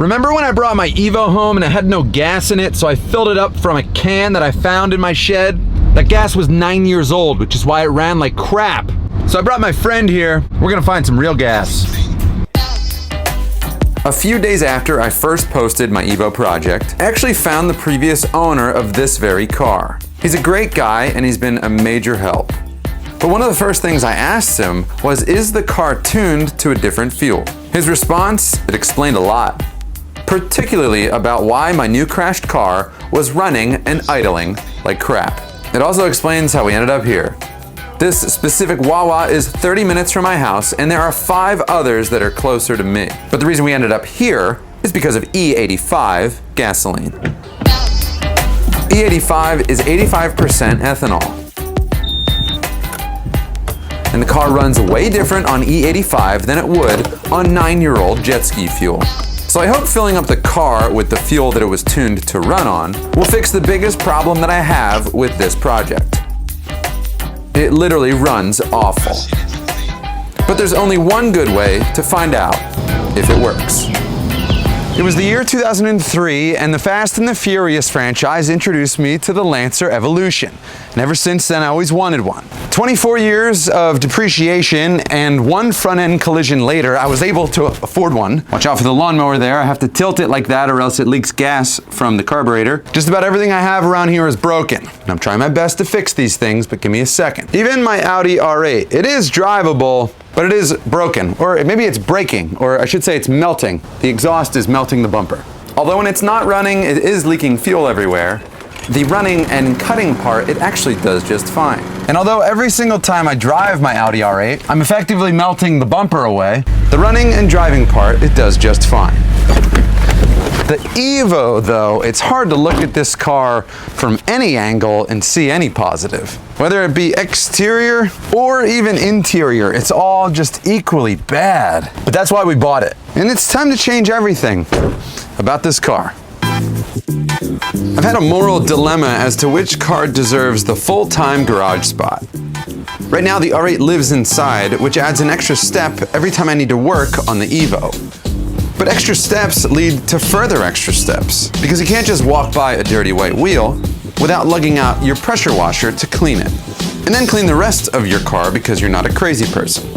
Remember when I brought my Evo home and it had no gas in it, so I filled it up from a can that I found in my shed? That gas was 9 years old, which is why it ran like crap. So I brought my friend here. We're gonna find some real gas. A few days after I first posted my Evo project, I actually found the previous owner of this very car. He's a great guy and he's been a major help. But one of the first things I asked him was, is the car tuned to a different fuel? His response, it explained a lot, particularly about why my new crashed car was running and idling like crap. It also explains how we ended up here. This specific Wawa is 30 minutes from my house, and there are 5 others that are closer to me. But the reason we ended up here is because of E85 gasoline. E85 is 85% ethanol. And the car runs way different on E85 than it would on 9-year-old jet ski fuel. So I hope filling up the car with the fuel that it was tuned to run on will fix the biggest problem that I have with this project. It literally runs awful. But there's only one good way to find out if it works. It was the year 2003, and the Fast and the Furious franchise introduced me to the Lancer Evolution. And ever since then, I always wanted one. 24 years of depreciation and one front-end collision later, I was able to afford one. Watch out for the lawnmower there. I have to tilt it like that or else it leaks gas from the carburetor. Just about everything I have around here is broken. And I'm trying my best to fix these things, but give me a second. Even my Audi R8, it is drivable, but it is broken, or maybe it's breaking, or I should say it's melting. The exhaust is melting the bumper. Although when it's not running, it is leaking fuel everywhere. The running and cutting part, it actually does just fine. And although every single time I drive my Audi R8, I'm effectively melting the bumper away, the running and driving part, it does just fine. The Evo, though, it's hard to look at this car from any angle and see any positive. Whether it be exterior or even interior, it's all just equally bad. But that's why we bought it. And it's time to change everything about this car. I've had a moral dilemma as to which car deserves the full-time garage spot. Right now, the R8 lives inside, which adds an extra step every time I need to work on the Evo. But extra steps lead to further extra steps, because you can't just walk by a dirty white wheel without lugging out your pressure washer to clean it, and then clean the rest of your car because you're not a crazy person.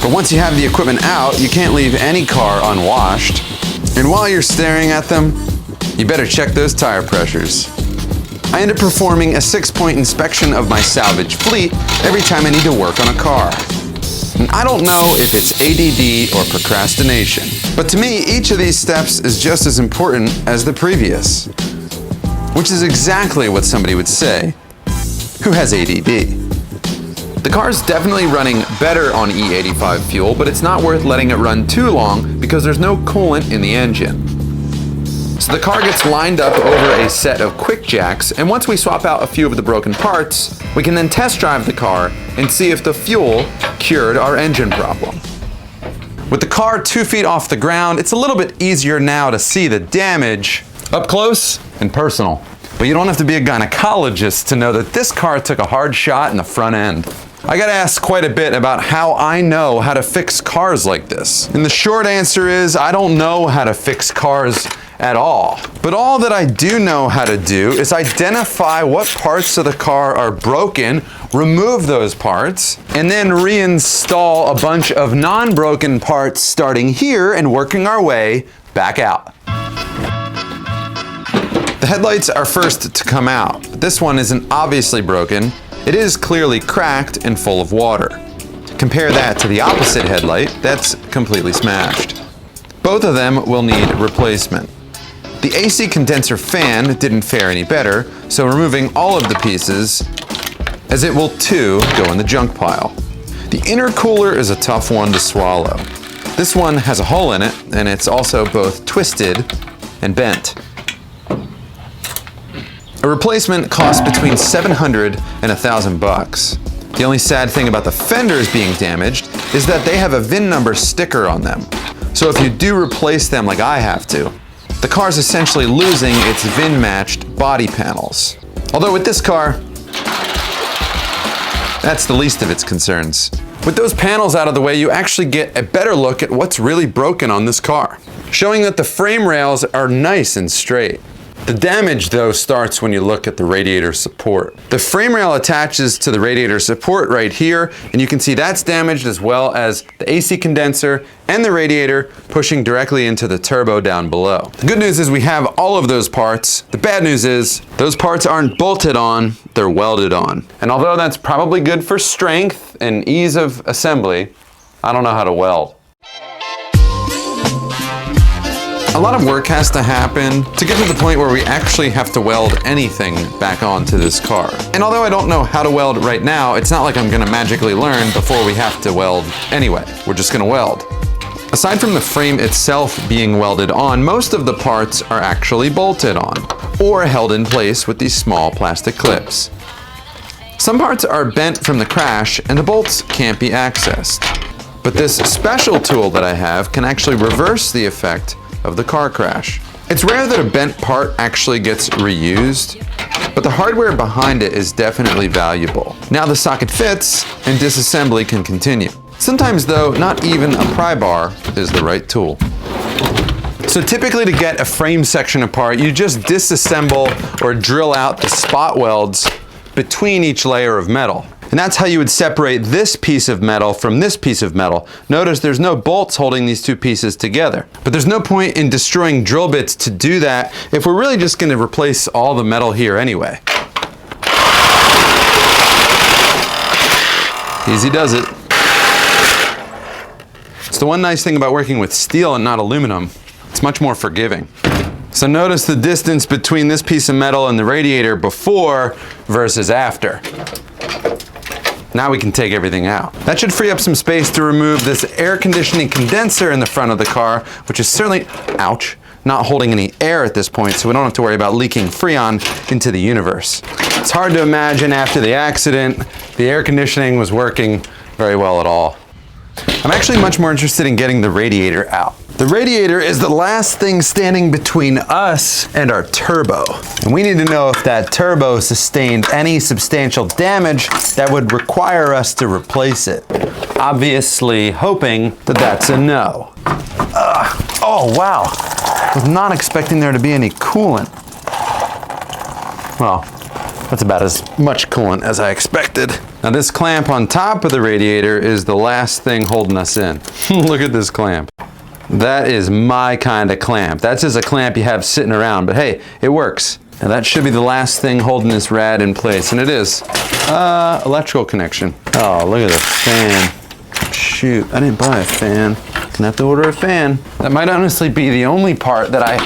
But once you have the equipment out, you can't leave any car unwashed, and while you're staring at them, you better check those tire pressures. I end up performing a 6-point inspection of my Salvage fleet every time I need to work on a car. And I don't know if it's ADD or procrastination, but to me, each of these steps is just as important as the previous, which is exactly what somebody would say who has ADD. The car's definitely running better on E85 fuel, but it's not worth letting it run too long because there's no coolant in the engine. So the car gets lined up over a set of quick jacks, and once we swap out a few of the broken parts, we can then test drive the car and see if the fuel cured our engine problem. With the car 2 feet off the ground, it's a little bit easier now to see the damage up close and personal. But you don't have to be a gynecologist to know that this car took a hard shot in the front end. I got asked quite a bit about how I know how to fix cars like this. And the short answer is I don't know how to fix cars at all. But all that I do know how to do is identify what parts of the car are broken, remove those parts, and then reinstall a bunch of non-broken parts starting here and working our way back out. The headlights are first to come out. This one isn't obviously broken. It is clearly cracked and full of water. Compare that to the opposite headlight, that's completely smashed. Both of them will need replacement. The AC condenser fan didn't fare any better, so removing all of the pieces, as it will too go in the junk pile. The intercooler is a tough one to swallow. This one has a hole in it, and it's also both twisted and bent. A replacement costs between $700 and $1,000. The only sad thing about the fenders being damaged is that they have a VIN number sticker on them. So if you do replace them like I have to, the car's essentially losing its VIN-matched body panels. Although with this car, that's the least of its concerns. With those panels out of the way, you actually get a better look at what's really broken on this car, showing that the frame rails are nice and straight. The damage, though, starts when you look at the radiator support. The frame rail attaches to the radiator support right here, and you can see that's damaged, as well as the AC condenser and the radiator pushing directly into the turbo down below. The good news is we have all of those parts. The bad news is those parts aren't bolted on, they're welded on. And although that's probably good for strength and ease of assembly, I don't know how to weld. A lot of work has to happen to get to the point where we actually have to weld anything back onto this car. And although I don't know how to weld right now, it's not like I'm gonna magically learn before we have to weld anyway. We're just gonna weld. Aside from the frame itself being welded on, most of the parts are actually bolted on or held in place with these small plastic clips. Some parts are bent from the crash and the bolts can't be accessed. But this special tool that I have can actually reverse the effect of the car crash. It's rare that a bent part actually gets reused, but the hardware behind it is definitely valuable. Now the socket fits and disassembly can continue. Sometimes though, not even a pry bar is the right tool. So typically to get a frame section apart, you just disassemble or drill out the spot welds between each layer of metal. And that's how you would separate this piece of metal from this piece of metal. Notice there's no bolts holding these two pieces together. But there's no point in destroying drill bits to do that if we're really just going to replace all the metal here anyway. Easy does it. It's the one nice thing about working with steel and not aluminum. It's much more forgiving. So notice the distance between this piece of metal and the radiator before versus after. Now we can take everything out. That should free up some space to remove this air conditioning condenser in the front of the car, which is certainly, ouch, not holding any air at this point, so we don't have to worry about leaking Freon into the universe. It's hard to imagine after the accident, the air conditioning was working very well at all. I'm actually much more interested in getting the radiator out. The radiator is the last thing standing between us and our turbo. And we need to know if that turbo sustained any substantial damage that would require us to replace it. Obviously hoping that that's a no. Oh wow, I was not expecting there to be any coolant. Well, that's about as much coolant as I expected. Now this clamp on top of the radiator is the last thing holding us in. Look at this clamp. That is my kind of clamp. That's just a clamp you have sitting around, but hey, it works. Now that should be the last thing holding this rad in place, and it is. Electrical connection. Oh, look at the fan. Shoot, I didn't buy a fan. Gonna have to order a fan. That might honestly be the only part that I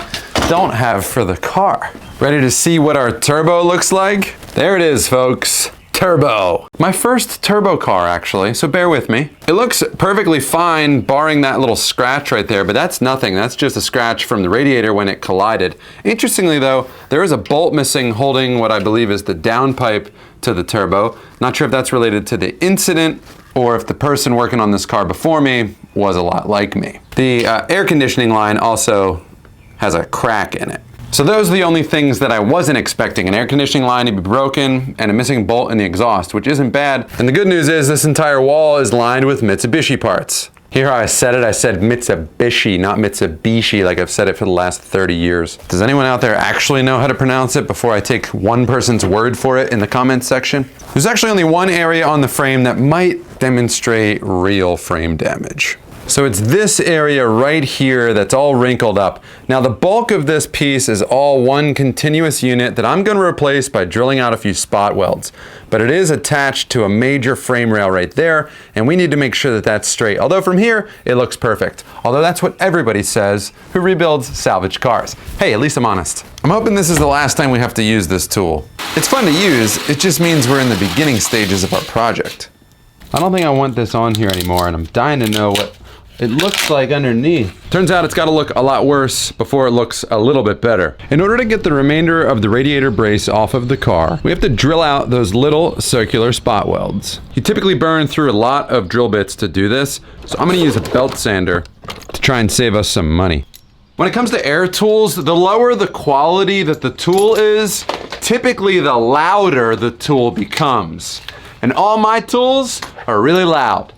don't have for the car. Ready to see what our turbo looks like? There it is, folks. Turbo. My first turbo car, actually, so bear with me. It looks perfectly fine, barring that little scratch right there, but that's nothing. That's just a scratch from the radiator when it collided. Interestingly, though, there is a bolt missing holding what I believe is the downpipe to the turbo. Not sure if that's related to the incident or if the person working on this car before me was a lot like me. The air conditioning line also has a crack in it. So those are the only things that I wasn't expecting. An air conditioning line to be broken and a missing bolt in the exhaust, which isn't bad. And the good news is this entire wall is lined with Mitsubishi parts. Hear how I said it? I said Mitsubishi, not Mitsubishi, like I've said it for the last 30 years. Does anyone out there actually know how to pronounce it before I take one person's word for it in the comments section? There's actually only one area on the frame that might demonstrate real frame damage. So it's this area right here that's all wrinkled up. Now the bulk of this piece is all one continuous unit that I'm gonna replace by drilling out a few spot welds. But it is attached to a major frame rail right there, and we need to make sure that that's straight. Although from here, it looks perfect. Although that's what everybody says who rebuilds salvage cars. Hey, at least I'm honest. I'm hoping this is the last time we have to use this tool. It's fun to use, it just means we're in the beginning stages of our project. I don't think I want this on here anymore, and I'm dying to know what it looks like underneath. Turns out it's got to look a lot worse before it looks a little bit better. In order to get the remainder of the radiator brace off of the car, we have to drill out those little circular spot welds. You typically burn through a lot of drill bits to do this, so I'm going to use a belt sander to try and save us some money. When it comes to air tools, the lower the quality that the tool is, typically the louder the tool becomes. And all my tools are really loud.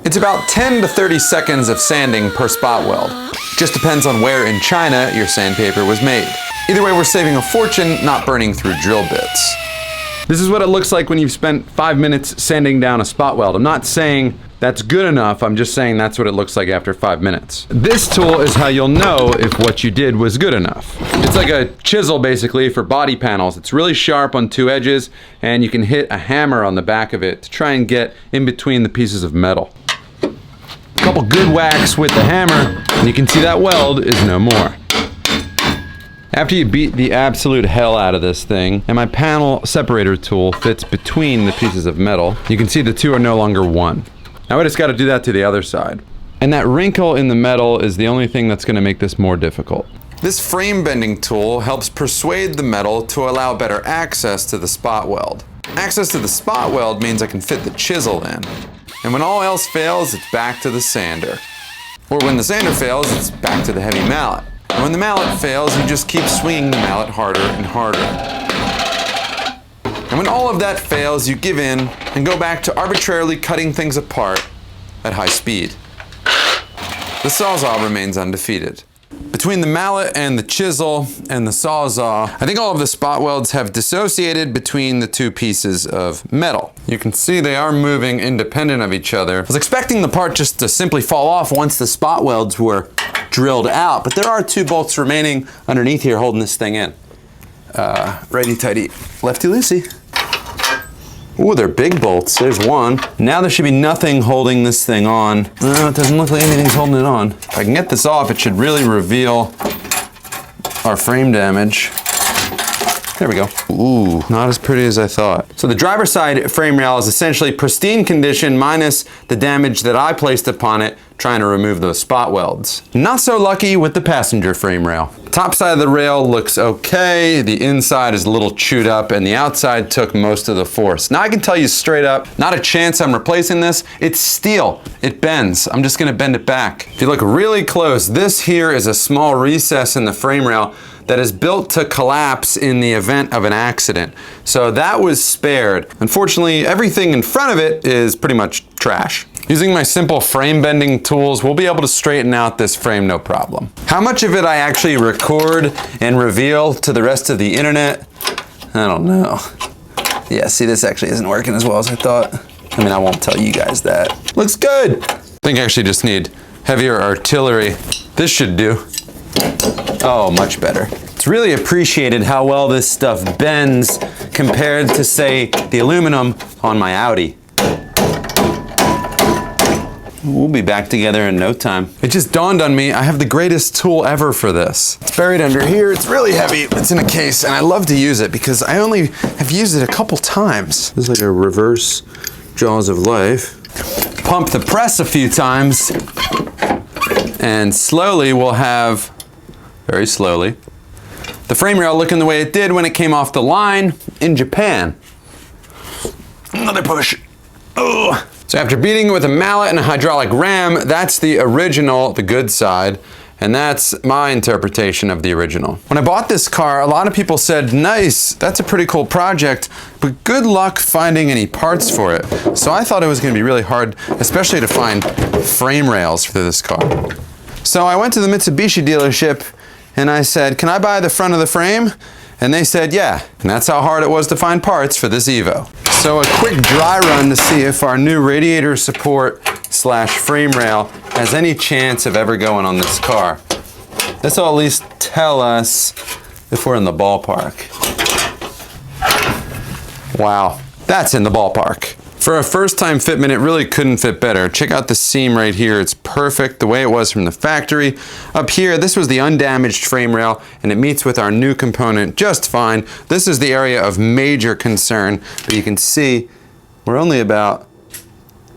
It's about 10 to 30 seconds of sanding per spot weld. Just depends on where in China your sandpaper was made. Either way, we're saving a fortune not burning through drill bits. This is what it looks like when you've spent 5 minutes sanding down a spot weld. I'm not saying that's good enough, I'm just saying that's what it looks like after 5 minutes. This tool is how you'll know if what you did was good enough. It's like a chisel basically for body panels. It's really sharp on 2 edges and you can hit a hammer on the back of it to try and get in between the pieces of metal. A couple good whacks with the hammer and you can see that weld is no more. After you beat the absolute hell out of this thing, and my panel separator tool fits between the pieces of metal, you can see the two are no longer one. Now I just got to do that to the other side. And that wrinkle in the metal is the only thing that's going to make this more difficult. This frame bending tool helps persuade the metal to allow better access to the spot weld. Access to the spot weld means I can fit the chisel in. And when all else fails, it's back to the sander. Or when the sander fails, it's back to the heavy mallet. And when the mallet fails, you just keep swinging the mallet harder and harder. And when all of that fails, you give in and go back to arbitrarily cutting things apart at high speed. The Sawzall remains undefeated. Between the mallet and the chisel and the Sawzall, I think all of the spot welds have dissociated between the two pieces of metal. You can see they are moving independent of each other. I was expecting the part just to simply fall off once the spot welds were drilled out, but there are 2 bolts remaining underneath here holding this thing in. Righty-tighty, lefty-loosey. Ooh, they're big bolts. There's one. Now there should be nothing holding this thing on. It doesn't look like anything's holding it on. If I can get this off, it should really reveal our frame damage. There we go. Ooh, not as pretty as I thought. So the driver's side frame rail is essentially pristine condition minus the damage that I placed upon it trying to remove those spot welds. Not so lucky with the passenger frame rail. Top side of the rail looks okay, the inside is a little chewed up, and the outside took most of the force. Now I can tell you straight up, not a chance I'm replacing this. It's steel, it bends. I'm just gonna bend it back. If you look really close, this here is a small recess in the frame rail that is built to collapse in the event of an accident. So that was spared. Unfortunately, everything in front of it is pretty much trash. Using my simple frame bending tools, we'll be able to straighten out this frame no problem. How much of it I actually record and reveal to the rest of the internet, I don't know. Yeah, see, this actually isn't working as well as I thought. I mean, I won't tell you guys that. Looks good. I think I actually just need heavier artillery. This should do. Oh, much better. It's really appreciated how well this stuff bends compared to, say, the aluminum on my Audi. We'll be back together in no time. It just dawned on me, I have the greatest tool ever for this. It's buried under here, it's really heavy, it's in a case, and I love to use it because I only have used it a couple times. This is like a reverse Jaws of Life. Pump the press a few times, and slowly we'll have, very slowly, the frame rail looking the way it did when it came off the line in Japan. Another push. Oh. So after beating it with a mallet and a hydraulic ram, that's the original, the good side, and that's my interpretation of the original. When I bought this car, a lot of people said, nice, that's a pretty cool project, but good luck finding any parts for it. So I thought it was gonna be really hard, especially to find frame rails for this car. So I went to the Mitsubishi dealership and I said, can I buy the front of the frame? And they said, yeah. And that's how hard it was to find parts for this Evo. So a quick dry run to see if our new radiator support / frame rail has any chance of ever going on this car. This will at least tell us if we're in the ballpark. Wow, that's in the ballpark. For a first-time fitment, it really couldn't fit better. Check out the seam right here. It's perfect the way it was from the factory. Up here, this was the undamaged frame rail, and it meets with our new component just fine. This is the area of major concern, but you can see we're only about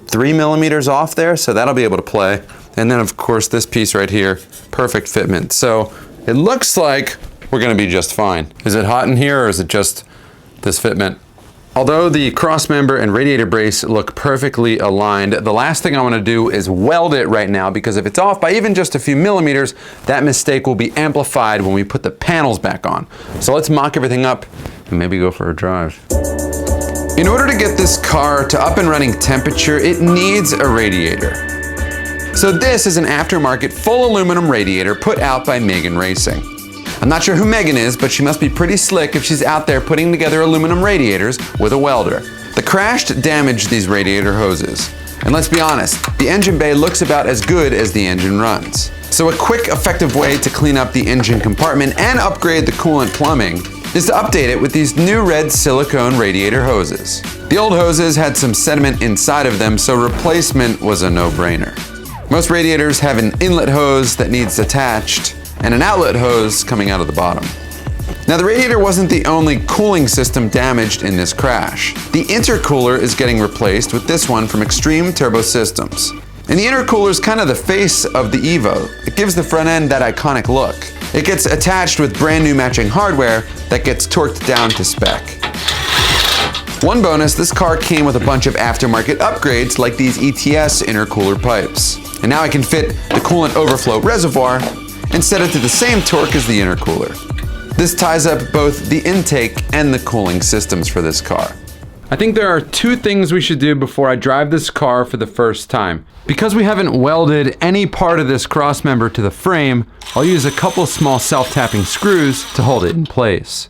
3 millimeters off there, so that'll be able to play. And then, of course, this piece right here, perfect fitment. So it looks like we're gonna be just fine. Is it hot in here, or is it just this fitment? Although the crossmember and radiator brace look perfectly aligned, the last thing I want to do is weld it right now, because if it's off by even just a few millimeters, that mistake will be amplified when we put the panels back on. So let's mock everything up and maybe go for a drive. In order to get this car to up and running temperature, it needs a radiator. So this is an aftermarket full aluminum radiator put out by Megan Racing. I'm not sure who Megan is, but she must be pretty slick if she's out there putting together aluminum radiators with a welder. The crash damaged these radiator hoses. And let's be honest, the engine bay looks about as good as the engine runs. So a quick, effective way to clean up the engine compartment and upgrade the coolant plumbing is to update it with these new red silicone radiator hoses. The old hoses had some sediment inside of them, so replacement was a no-brainer. Most radiators have an inlet hose that needs attached and an outlet hose coming out of the bottom. Now the radiator wasn't the only cooling system damaged in this crash. The intercooler is getting replaced with this one from Extreme Turbo Systems. And the intercooler is kind of the face of the Evo. It gives the front end that iconic look. It gets attached with brand new matching hardware that gets torqued down to spec. One bonus, this car came with a bunch of aftermarket upgrades like these ETS intercooler pipes. And now I can fit the coolant overflow reservoir and set it to the same torque as the intercooler. This ties up both the intake and the cooling systems for this car. I think there are two things we should do before I drive this car for the first time. Because we haven't welded any part of this crossmember to the frame, I'll use a couple small self-tapping screws to hold it in place.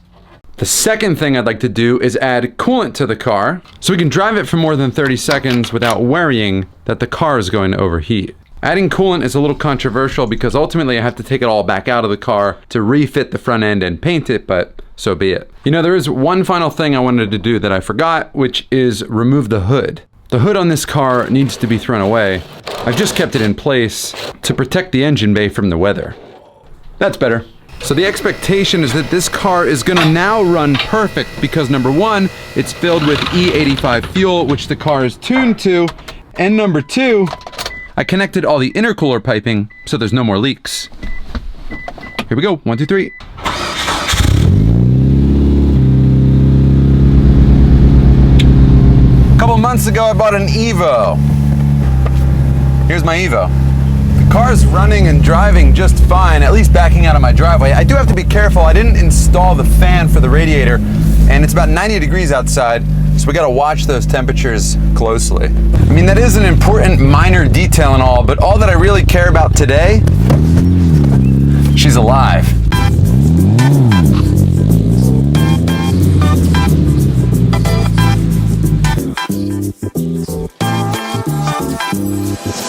The second thing I'd like to do is add coolant to the car so we can drive it for more than 30 seconds without worrying that the car is going to overheat. Adding coolant is a little controversial because ultimately I have to take it all back out of the car to refit the front end and paint it, but so be it. You know, there is one final thing I wanted to do that I forgot, which is remove the hood. The hood on this car needs to be thrown away. I've just kept it in place to protect the engine bay from the weather. That's better. So the expectation is that this car is gonna now run perfect because number one, it's filled with E85 fuel, which the car is tuned to, and number two, I connected all the intercooler piping so there's no more leaks. Here we go, 1, 2, 3. A couple months ago I bought an Evo. Here's my Evo. The car's running and driving just fine, at least backing out of my driveway. I do have to be careful, I didn't install the fan for the radiator, and it's about 90 degrees outside, so we gotta watch those temperatures closely. I mean, that is an important minor detail and all, but all that I really care about today, she's alive.